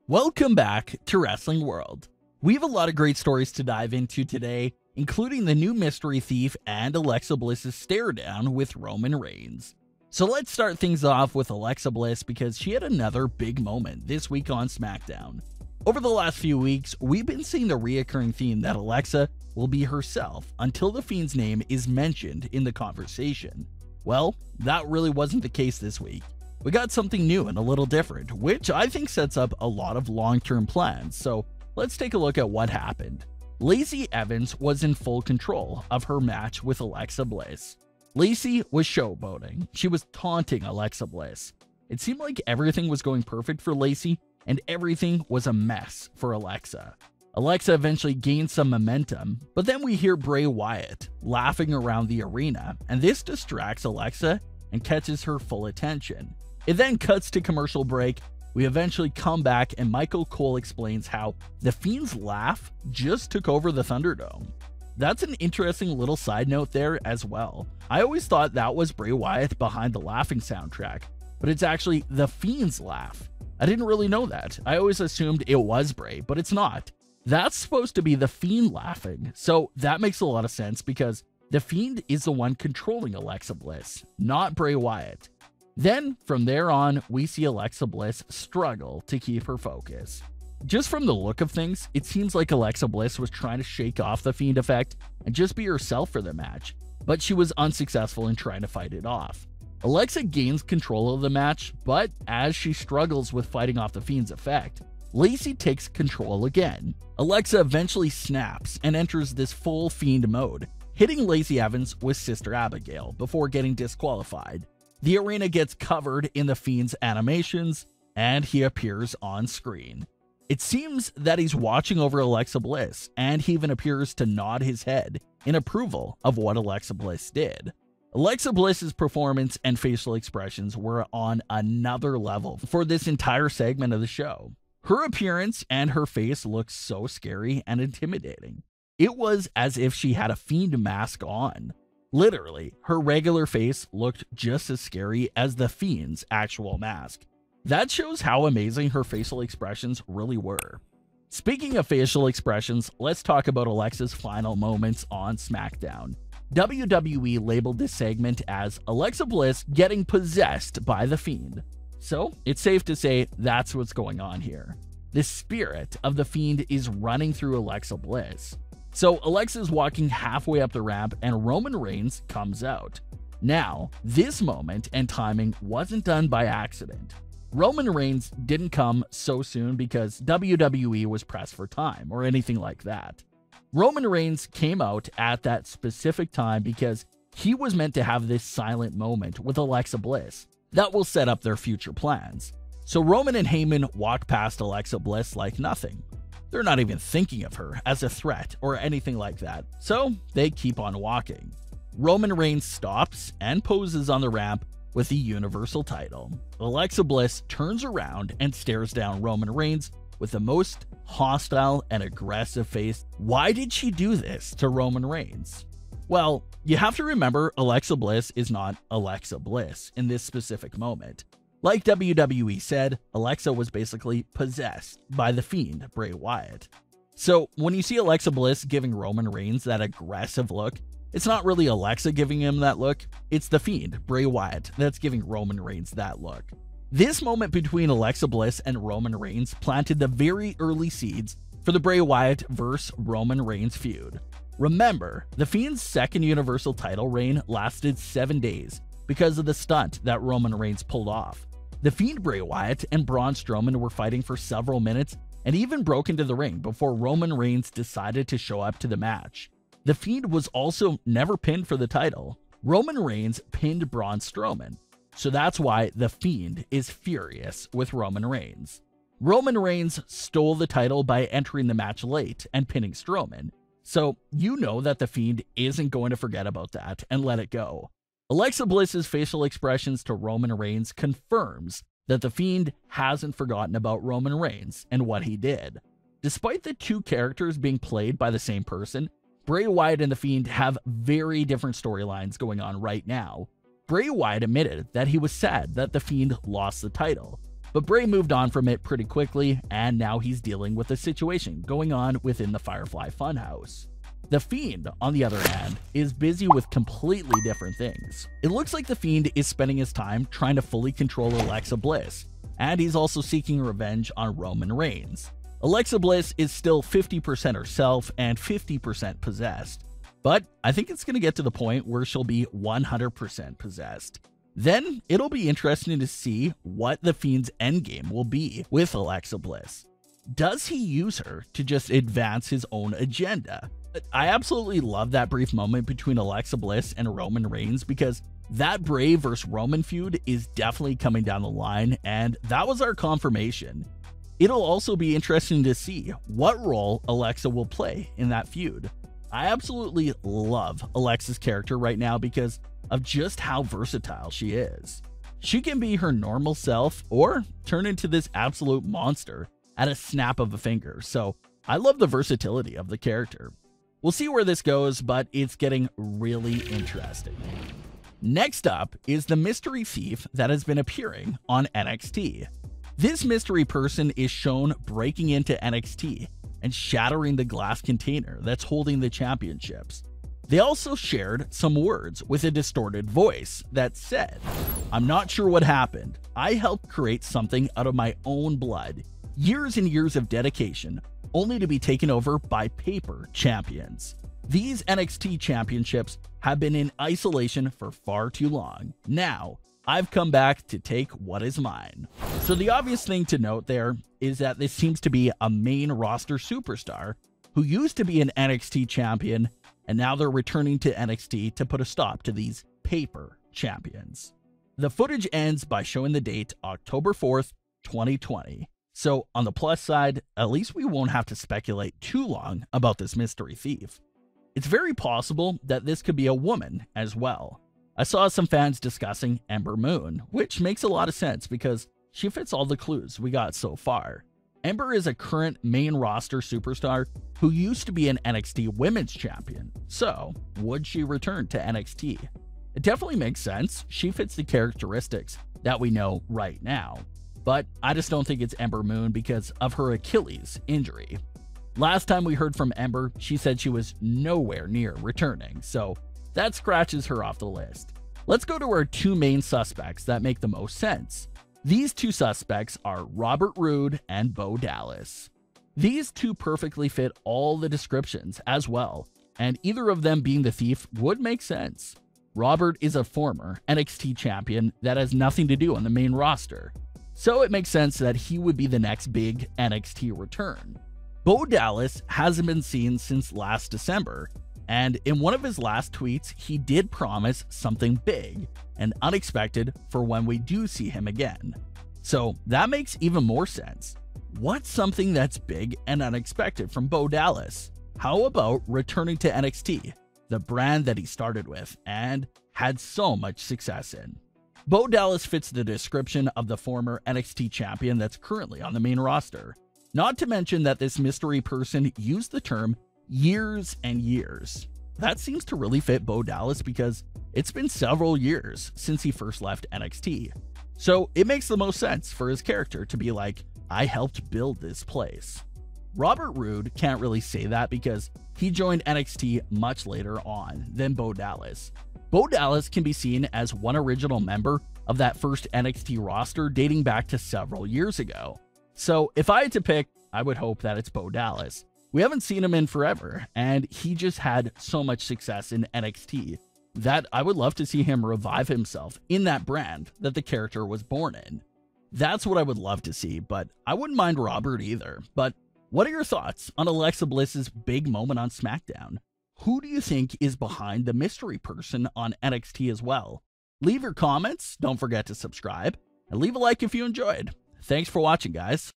Welcome back to Wrestling World. We have a lot of great stories to dive into today, including the new Mystery Thief and Alexa Bliss's stare down with Roman Reigns. So let's start things off with Alexa Bliss because she had another big moment this week on Smackdown. Over the last few weeks, we've been seeing the reoccurring theme that Alexa will be herself until the Fiend's name is mentioned in the conversation. Well, that really wasn't the case this week. We got something new and a little different, which I think sets up a lot of long-term plans, so let's take a look at what happened. Lacey Evans was in full control of her match with Alexa Bliss. Lacey was showboating. She was taunting Alexa Bliss. It seemed like everything was going perfect for Lacey, and everything was a mess for Alexa. Alexa eventually gained some momentum, but then we hear Bray Wyatt laughing around the arena, and this distracts Alexa and catches her full attention. It then cuts to commercial break. We eventually come back and Michael Cole explains how the Fiend's laugh just took over the Thunderdome. That's an interesting little side note there as well. I always thought that was Bray Wyatt behind the laughing soundtrack, but it's actually the Fiend's laugh. I didn't really know that. I always assumed it was Bray, but it's not. That's supposed to be the Fiend laughing, so that makes a lot of sense because the Fiend is the one controlling Alexa Bliss, not Bray Wyatt. Then, from there on, we see Alexa Bliss struggle to keep her focus. Just from the look of things, it seems like Alexa Bliss was trying to shake off the Fiend effect and just be herself for the match, but she was unsuccessful in trying to fight it off. Alexa gains control of the match, but as she struggles with fighting off the Fiend's effect, Lacey takes control again. Alexa eventually snaps and enters this full Fiend mode, hitting Lacey Evans with Sister Abigail before getting disqualified. The arena gets covered in the Fiend's animations, and he appears on screen. It seems that he's watching over Alexa Bliss, and he even appears to nod his head in approval of what Alexa Bliss did. Alexa Bliss's performance and facial expressions were on another level for this entire segment of the show. Her appearance and her face looked so scary and intimidating. It was as if she had a Fiend mask on. Literally, her regular face looked just as scary as the Fiend's actual mask. That shows how amazing her facial expressions really were. Speaking of facial expressions, let's talk about Alexa's final moments on Smackdown. WWE labeled this segment as Alexa Bliss getting possessed by the Fiend. So, it's safe to say that's what's going on here. The spirit of the Fiend is running through Alexa Bliss. So Alexa's walking halfway up the ramp and Roman Reigns comes out. Now, this moment and timing wasn't done by accident. Roman Reigns didn't come so soon because WWE was pressed for time or anything like that. Roman Reigns came out at that specific time because he was meant to have this silent moment with Alexa Bliss that will set up their future plans. So Roman and Heyman walk past Alexa Bliss like nothing. They're not even thinking of her as a threat or anything like that, so they keep on walking. Roman Reigns stops and poses on the ramp with the Universal title. Alexa Bliss turns around and stares down Roman Reigns with the most hostile and aggressive face. Why did she do this to Roman Reigns? Well, you have to remember Alexa Bliss is not Alexa Bliss in this specific moment. Like WWE said, Alexa was basically possessed by the Fiend, Bray Wyatt. So when you see Alexa Bliss giving Roman Reigns that aggressive look, it's not really Alexa giving him that look, it's the Fiend, Bray Wyatt, that's giving Roman Reigns that look. This moment between Alexa Bliss and Roman Reigns planted the very early seeds for the Bray Wyatt vs. Roman Reigns feud. Remember, the Fiend's second Universal title reign lasted 7 days because of the stunt that Roman Reigns pulled off. The Fiend, Bray Wyatt, and Braun Strowman were fighting for several minutes and even broke into the ring before Roman Reigns decided to show up to the match. The Fiend was also never pinned for the title. Roman Reigns pinned Braun Strowman, so that's why the Fiend is furious with Roman Reigns. Roman Reigns stole the title by entering the match late and pinning Strowman, so you know that the Fiend isn't going to forget about that and let it go. Alexa Bliss's facial expressions to Roman Reigns confirms that the Fiend hasn't forgotten about Roman Reigns and what he did. Despite the two characters being played by the same person, Bray Wyatt and the Fiend have very different storylines going on right now. Bray Wyatt admitted that he was sad that the Fiend lost the title, But Bray moved on from it pretty quickly, and now he's dealing with a situation going on within the Firefly Funhouse. The Fiend, on the other hand, is busy with completely different things. It looks like the Fiend is spending his time trying to fully control Alexa Bliss, and he's also seeking revenge on Roman Reigns. Alexa Bliss is still 50% herself and 50% possessed, but I think it's going to get to the point where she'll be 100% possessed. Then it'll be interesting to see what the Fiend's endgame will be with Alexa Bliss. Does he use her to just advance his own agenda? I absolutely love that brief moment between Alexa Bliss and Roman Reigns because that Bray vs. Roman feud is definitely coming down the line, and that was our confirmation. It'll also be interesting to see what role Alexa will play in that feud. I absolutely love Alexa's character right now because of just how versatile she is. She can be her normal self or turn into this absolute monster at a snap of a finger, so I love the versatility of the character. We'll see where this goes, but it's getting really interesting. Next up is the mystery thief that has been appearing on NXT. This mystery person is shown breaking into NXT and shattering the glass container that's holding the championships. They also shared some words with a distorted voice that said, "I'm not sure what happened. I helped create something out of my own blood. Years and years of dedication, only to be taken over by paper champions. These NXT championships have been in isolation for far too long. Now, I've come back to take what is mine." So the obvious thing to note there is that this seems to be a main roster superstar who used to be an NXT champion, and now they're returning to NXT to put a stop to these paper champions. The footage ends by showing the date October 4th, 2020. So on the plus side, at least we won't have to speculate too long about this mystery thief. It's very possible that this could be a woman as well. I saw some fans discussing Ember Moon, which makes a lot of sense because she fits all the clues we got so far. Ember is a current main roster superstar who used to be an NXT Women's Champion, so would she return to NXT? It definitely makes sense. She fits the characteristics that we know right now. But I just don't think it's Ember Moon because of her Achilles injury. Last time we heard from Ember, she said she was nowhere near returning, so that scratches her off the list. Let's go to our two main suspects that make the most sense. These two suspects are Robert Roode and Bo Dallas. These two perfectly fit all the descriptions as well, and either of them being the thief would make sense. Robert is a former NXT champion that has nothing to do on the main roster, so it makes sense that he would be the next big NXT return. Bo Dallas hasn't been seen since last December, and in one of his last tweets, he did promise something big and unexpected for when we do see him again. So that makes even more sense. What's something that's big and unexpected from Bo Dallas? How about returning to NXT, the brand that he started with and had so much success in? Bo Dallas fits the description of the former NXT champion that's currently on the main roster. Not to mention that this mystery person used the term years and years. That seems to really fit Bo Dallas because it's been several years since he first left NXT. So it makes the most sense for his character to be like, I helped build this place. Robert Roode can't really say that because he joined NXT much later on than Bo Dallas. Bo Dallas can be seen as one original member of that first NXT roster dating back to several years ago. So if I had to pick, I would hope that it's Bo Dallas. We haven't seen him in forever, and he just had so much success in NXT that I would love to see him revive himself in that brand that the character was born in. That's what I would love to see, but I wouldn't mind Robert either. But what are your thoughts on Alexa Bliss's big moment on SmackDown? Who do you think is behind the mystery person on NXT as well? Leave your comments, don't forget to subscribe, and leave a like if you enjoyed. Thanks for watching, guys.